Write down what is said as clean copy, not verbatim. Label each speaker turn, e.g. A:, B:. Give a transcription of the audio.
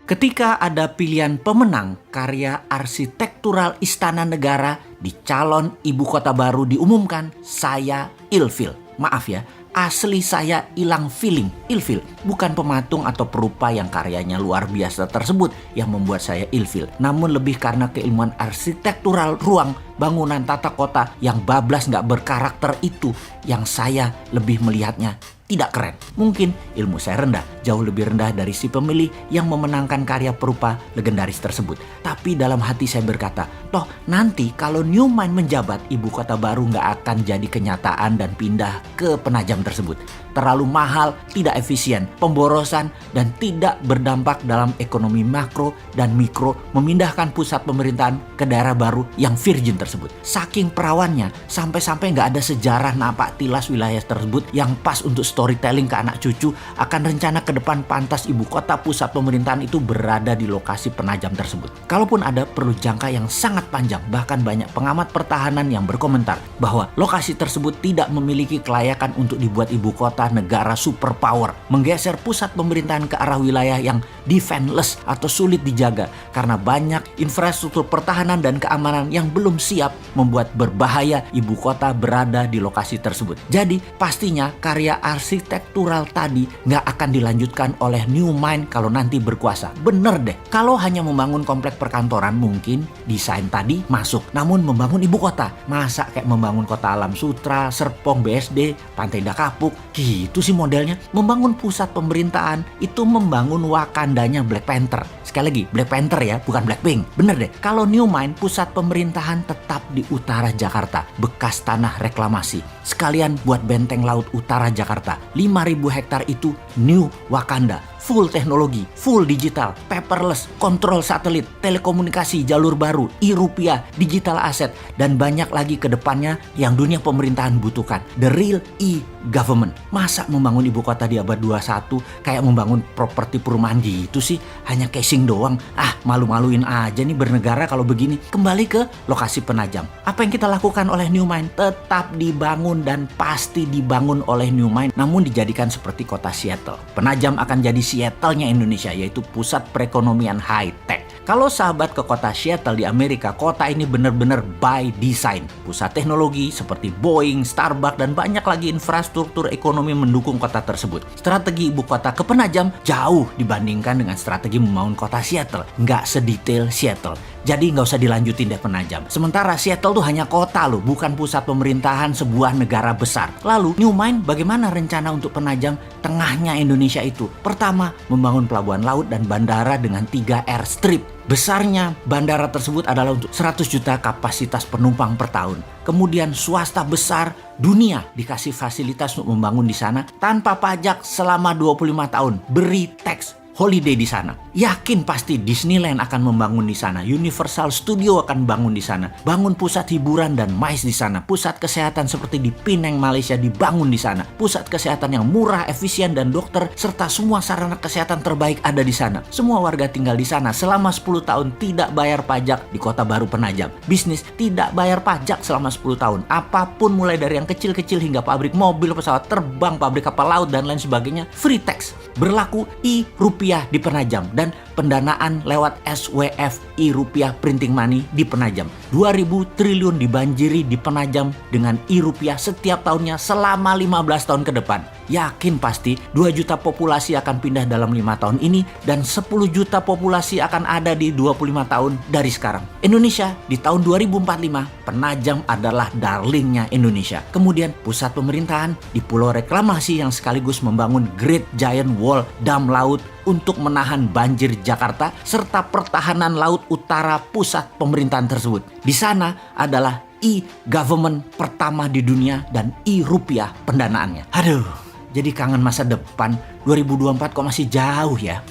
A: Ketika ada pilihan pemenang karya arsitektural Istana Negara di calon ibu kota baru diumumkan, saya ilfil. Maaf ya, asli saya hilang feeling. Ilfil bukan pematung atau perupa yang karyanya luar biasa tersebut yang membuat saya ilfil, namun lebih karena keilmuan arsitektural ruang, bangunan tata kota yang bablas gak berkarakter itu yang saya lebih melihatnya tidak keren. Mungkin ilmu saya rendah, jauh lebih rendah dari si pemilih yang memenangkan karya perupa legendaris tersebut. Tapi dalam hati saya berkata, toh nanti kalau New Mind menjabat, ibu kota baru nggak akan jadi kenyataan dan pindah ke Penajam tersebut. Terlalu mahal, tidak efisien, pemborosan, dan tidak berdampak dalam ekonomi makro dan mikro memindahkan pusat pemerintahan ke daerah baru yang virgin tersebut. Saking perawannya, sampai-sampai nggak ada sejarah napak tilas wilayah tersebut yang pas untuk storytelling ke anak cucu akan rencana ke depan pantas ibu kota pusat pemerintahan itu berada di lokasi Penajam tersebut. Kalaupun ada, perlu jangka yang sangat panjang, bahkan banyak pengamat pertahanan yang berkomentar bahwa lokasi tersebut tidak memiliki kelayakan untuk dibuat ibu kota negara superpower, menggeser pusat pemerintahan ke arah wilayah yang defenseless atau sulit dijaga karena banyak infrastruktur pertahanan dan keamanan yang belum siap, membuat berbahaya ibu kota berada di lokasi tersebut. Jadi pastinya karya arsitektural tadi nggak akan dilanjutkan oleh New Mind kalau nanti berkuasa. Bener deh, kalau hanya membangun komplek perkantoran mungkin desain tadi masuk, namun membangun ibu kota, masa kayak membangun kota Alam Sutra, Serpong, BSD, Pantai Indah Kapuk, gitu sih modelnya. Membangun pusat pemerintahan itu membangun Wakandanya Black Panther. Sekali lagi, Black Panther ya, bukan Blackpink. Bener deh, kalau New Mind pusat pemerintahan tetap di utara Jakarta, bekas tanah reklamasi. Sekalian buat benteng laut utara Jakarta. 5.000 hektar itu New Wakanda. Full teknologi, full digital, paperless, kontrol satelit, telekomunikasi jalur baru, e-rupiah, digital aset, dan banyak lagi ke depannya yang dunia pemerintahan butuhkan. The real e-government. Masa membangun ibu kota di abad 21 kayak membangun properti perumahan gitu sih? Hanya casing doang. Malu-maluin aja nih bernegara kalau begini. Kembali ke lokasi Penajam. Apa yang kita lakukan oleh New Mind? Tetap dibangun dan pasti dibangun oleh New Mind, namun dijadikan seperti kota Seattle. Penajam akan jadi Seattle-nya Indonesia, yaitu pusat perekonomian high-tech. Kalau sahabat ke kota Seattle di Amerika, kota ini benar-benar by design. Pusat teknologi seperti Boeing, Starbucks, dan banyak lagi infrastruktur ekonomi mendukung kota tersebut. Strategi ibu kota ke Penajam jauh dibandingkan dengan strategi membangun kota Seattle. Nggak sedetail Seattle. Jadi nggak usah dilanjutin deh Penajam. Sementara Seattle tuh hanya kota loh, bukan pusat pemerintahan sebuah negara besar. Lalu New Mind bagaimana rencana untuk Penajam tengahnya Indonesia itu? Pertama, membangun pelabuhan laut dan bandara dengan 3 airstrip. Besarnya bandara tersebut adalah untuk 100 juta kapasitas penumpang per tahun. Kemudian swasta besar dunia dikasih fasilitas untuk membangun di sana tanpa pajak selama 25 tahun. Beri tax holiday di sana. Yakin pasti Disneyland akan membangun di sana. Universal Studio akan bangun di sana. Bangun pusat hiburan dan MICE di sana. Pusat kesehatan seperti di Penang, Malaysia dibangun di sana. Pusat kesehatan yang murah, efisien, dan dokter serta semua sarana kesehatan terbaik ada di sana. Semua warga tinggal di sana selama 10 tahun tidak bayar pajak di kota baru Penajam. Bisnis tidak bayar pajak selama 10 tahun. Apapun mulai dari yang kecil-kecil hingga pabrik mobil, pesawat terbang, pabrik kapal laut, dan lain sebagainya free tax. Berlaku e-rupiah di Penajam dan pendanaan lewat SWF e-rupiah printing money di Penajam. 2.000 triliun dibanjiri di Penajam dengan e-rupiah setiap tahunnya selama 15 tahun ke depan. Yakin pasti 2 juta populasi akan pindah dalam 5 tahun ini dan 10 juta populasi akan ada di 25 tahun dari sekarang. Indonesia di tahun 2045, Penajam adalah darlingnya Indonesia. Kemudian pusat pemerintahan di Pulau Reklamasi yang sekaligus membangun Great Giant Wall, dam laut untuk menahan banjir Jakarta serta pertahanan laut utara pusat pemerintahan tersebut. Di sana adalah e-government pertama di dunia dan e-rupiah pendanaannya. Aduh, jadi kangen masa depan. 2024 kok masih jauh ya.